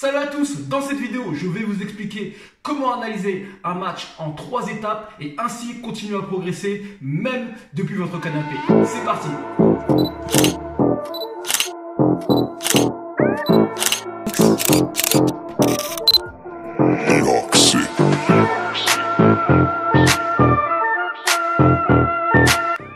Salut à tous, dans cette vidéo, je vais vous expliquer comment analyser un match en 3 étapes et ainsi continuer à progresser même depuis votre canapé. C'est parti!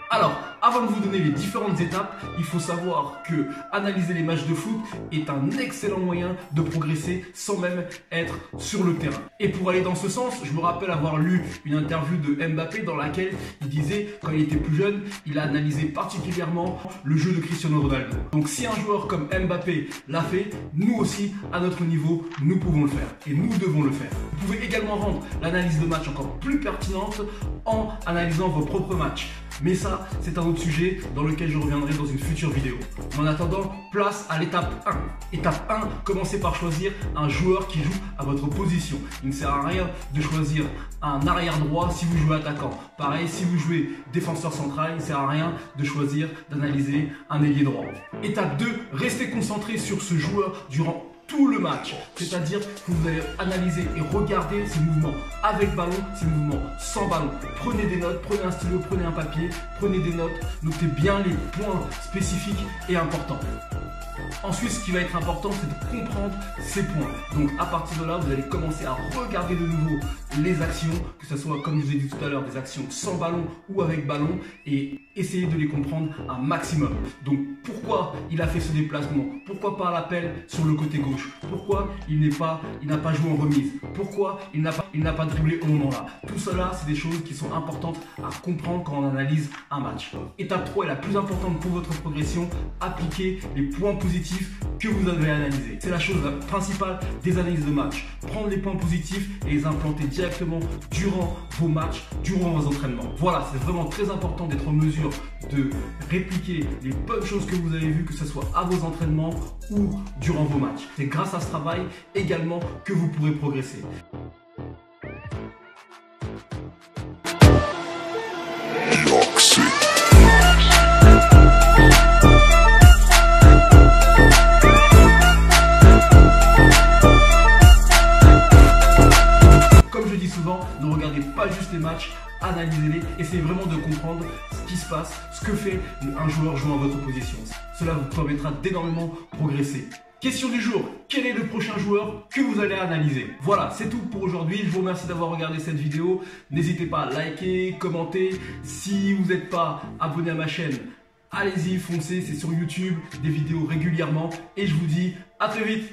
Alors, avant de vous donner les différentes étapes, il faut savoir que analyser les matchs de foot est un excellent moyen de progresser sans même être sur le terrain. Et pour aller dans ce sens, je me rappelle avoir lu une interview de Mbappé dans laquelle il disait, quand il était plus jeune, il a analysé particulièrement le jeu de Cristiano Ronaldo. Donc si un joueur comme Mbappé l'a fait, nous aussi, à notre niveau, nous pouvons le faire. Et nous devons le faire. Vous pouvez également rendre l'analyse de match encore plus pertinente en analysant vos propres matchs. Mais ça, c'est un autre sujet dans lequel je reviendrai dans une future vidéo. En attendant, place à l'étape 1. Étape 1, commencez par choisir un joueur qui joue à votre position. Il ne sert à rien de choisir un arrière droit si vous jouez attaquant. Pareil, si vous jouez défenseur central, il ne sert à rien de choisir d'analyser un ailier droit. Étape 2, restez concentré sur ce joueur durant tout le match, c'est-à-dire que vous allez analyser et regarder ses mouvements avec ballon, ses mouvements sans ballon. Prenez des notes, prenez un stylo, prenez un papier, prenez des notes, notez bien les points spécifiques et importants. Ensuite, ce qui va être important, c'est de comprendre ces points. Donc, à partir de là, vous allez commencer à regarder de nouveau les actions, que ce soit, comme je vous ai dit tout à l'heure, des actions sans ballon ou avec ballon, et essayer de les comprendre un maximum. Donc, pourquoi il a fait ce déplacement? Pourquoi pas l'appel sur le côté gauche? Pourquoi il n'a pas joué en remise? Pourquoi il n'a pas dribblé au moment-là? Tout cela, c'est des choses qui sont importantes à comprendre quand on analyse un match. Étape 3 est la plus importante pour votre progression. Appliquez les points positifs que vous avez analysés. C'est la chose principale des analyses de match. Prendre les points positifs et les implanter directement durant vos matchs, durant vos entraînements. Voilà, c'est vraiment très important d'être en mesure de répliquer les bonnes choses que vous avez vues, que ce soit à vos entraînements ou durant vos matchs. C'est grâce à ce travail également que vous pourrez progresser. Ne regardez pas juste les matchs, analysez-les, essayez vraiment de comprendre ce qui se passe, ce que fait un joueur jouant à votre position. Cela vous permettra d'énormément progresser. Question du jour, quel est le prochain joueur que vous allez analyser? Voilà, c'est tout pour aujourd'hui. Je vous remercie d'avoir regardé cette vidéo. N'hésitez pas à liker, commenter. Si vous n'êtes pas abonné à ma chaîne, allez-y, foncez, c'est sur YouTube, des vidéos régulièrement. Et je vous dis à très vite.